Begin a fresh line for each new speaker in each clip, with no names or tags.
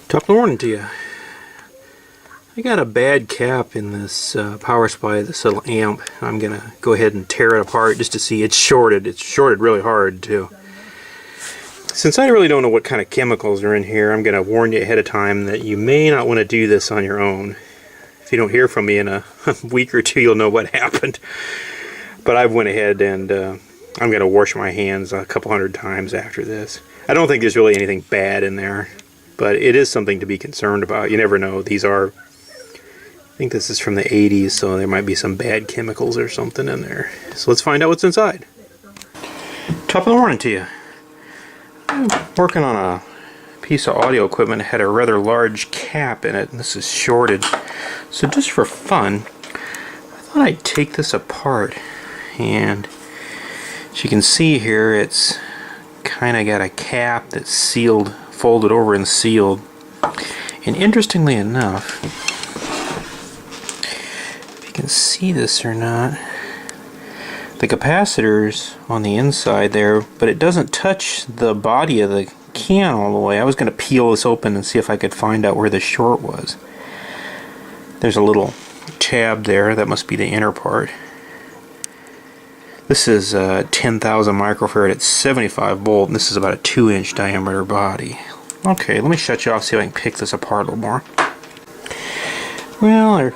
Top of the morning to you. I got a bad cap in this power supply, this little amp. I'm gonna go ahead and tear it apart just to see. It's shorted. It's shorted really hard too. Since I really don't know what kind of chemicals are in here, I'm gonna warn you ahead of time that you may not want to do this on your own. If you don't hear from me in a week or two, you'll know what happened. But I've went ahead and I'm gonna wash my hands a couple hundred times after this. I don't think there's really anything bad in there, but it is something to be concerned about. You never know. These are, I think this is from the 80s, so there might be some bad chemicals or something in there. So let's find out what's inside. Top of the morning to you. I'm working on a piece of audio equipment that had a rather large cap in it, and this is shorted. So just for fun, I thought I'd take this apart, and as you can see here, it's kind of got a cap that's sealed, folded over and sealed. And interestingly enough, if you can see this or not, the capacitor's on the inside there, but it doesn't touch the body of the can all the way. I was going to peel this open and see if I could find out where the short was. There's a little tab there. That must be the inner part. This is 10,000 microfarad at 75 volt, and this is about a 2-inch diameter body. Okay, let me shut you off, see if I can pick this apart a little more. Well, I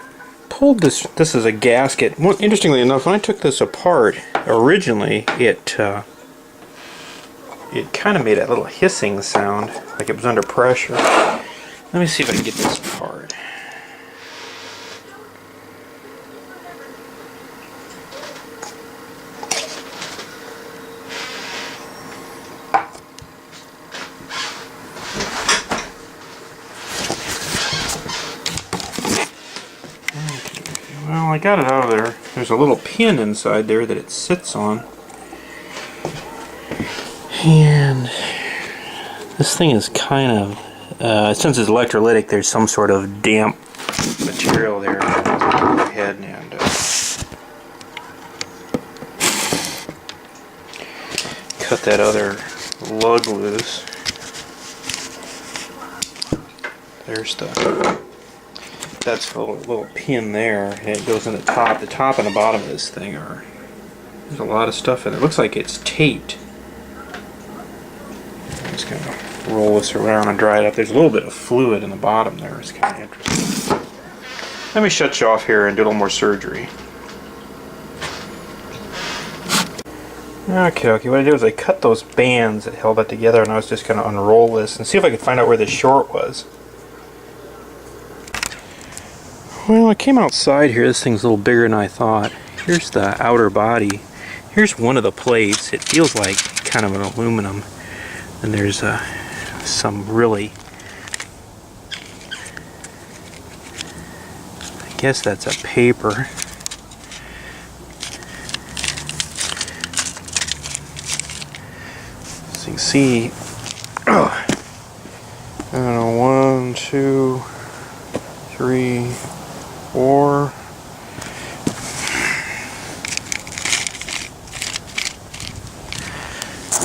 told this is a gasket. Well, interestingly enough, when I took this apart, originally it kind of made a little hissing sound, like it was under pressure. Let me see if I can get this apart. Well, I got it out of there. There's a little pin inside there that it sits on. And this thing is kind of, since it's electrolytic, there's some sort of damp material there. Go ahead and cut that other lug loose. There's that's the little pin there, and it goes in the top. The top and the bottom of this thing there's a lot of stuff in it. It looks like it's taped. I'm just going to roll this around and dry it up. There's a little bit of fluid in the bottom there. It's kind of interesting. Let me shut you off here and do a little more surgery. Okay, what I did was I cut those bands that held that together, and I was just going to unroll this and see if I could find out where the short was. Well, I came outside here. This thing's a little bigger than I thought. Here's the outer body. Here's one of the plates. It feels like kind of an aluminum. And there's some really, I guess that's a paper. So you can see, I don't know, 1, 2, 3, 4.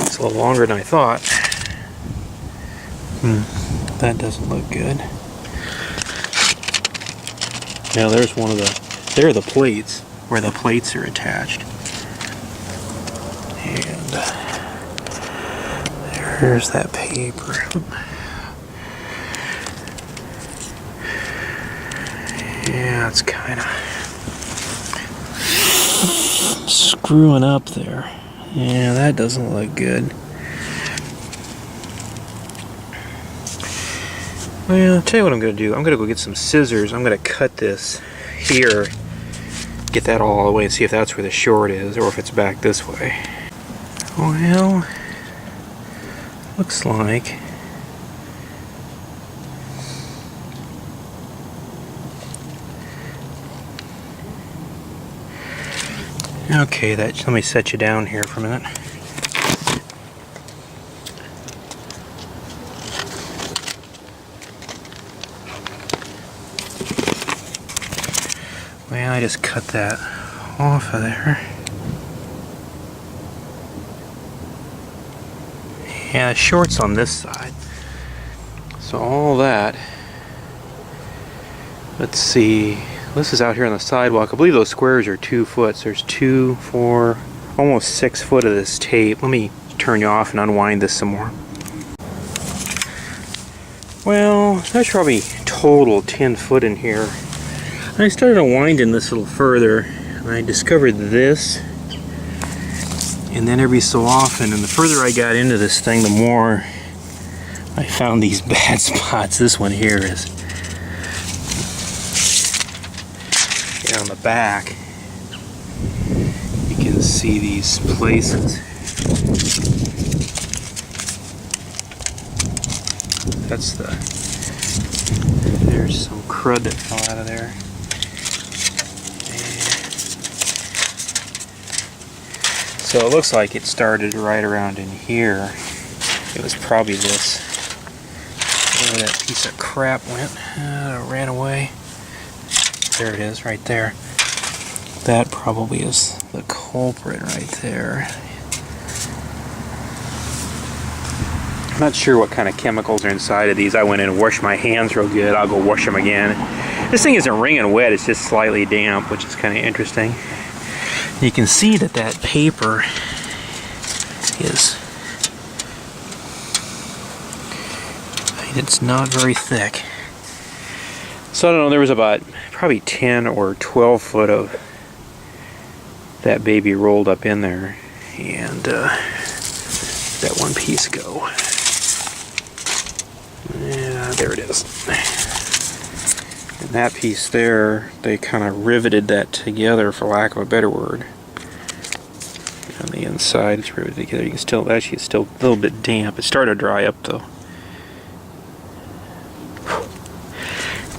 It's a little longer than I thought. That doesn't look good. Now there's one of the, there are the plates, where the plates are attached. And there's that paper. Yeah, it's kind of screwing up there. Yeah, that doesn't look good. Well, I'll tell you what I'm going to do. I'm going to go get some scissors. I'm going to cut this here, get that all the way, and see if that's where the short is, or if it's back this way. Well, looks like okay, let me set you down here for a minute. Well, I just cut that off of there. Yeah, the short's on this side. So all that, let's see, this is out here on the sidewalk. I believe those squares are 2 foot. So there's 2, 4, almost 6 foot of this tape. Let me turn you off and unwind this some more. Well, there's probably total 10 foot in here. I started unwinding this a little further, and I discovered this. And then every so often, and the further I got into this thing, the more I found these bad spots. This one here is on the back. You can see these places. That's there's some crud that fell out of there. So it looks like it started right around in here. It was probably this. Where that piece of crap went. It ran away. There it is, right there. That probably is the culprit right there. I'm not sure what kind of chemicals are inside of these. I went in and washed my hands real good. I'll go wash them again. This thing isn't wringing wet, it's just slightly damp, which is kind of interesting. You can see that that paper is, it's not very thick. So I don't know, there was about probably 10 or 12 foot of that baby rolled up in there. And that one piece go. Yeah, there it is. And that piece there, they kind of riveted that together, for lack of a better word. On the inside, it's riveted together. You can still, actually, it's still a little bit damp. It started to dry up though.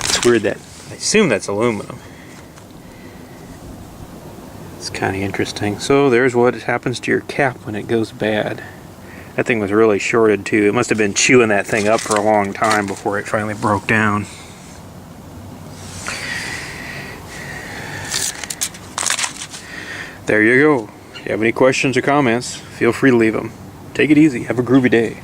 It's weird that, I assume that's aluminum. It's kind of interesting. So there's what happens to your cap when it goes bad. That thing was really shorted too. It must have been chewing that thing up for a long time before it finally broke down. There you go. If you have any questions or comments, feel free to leave them. Take it easy. Have a groovy day.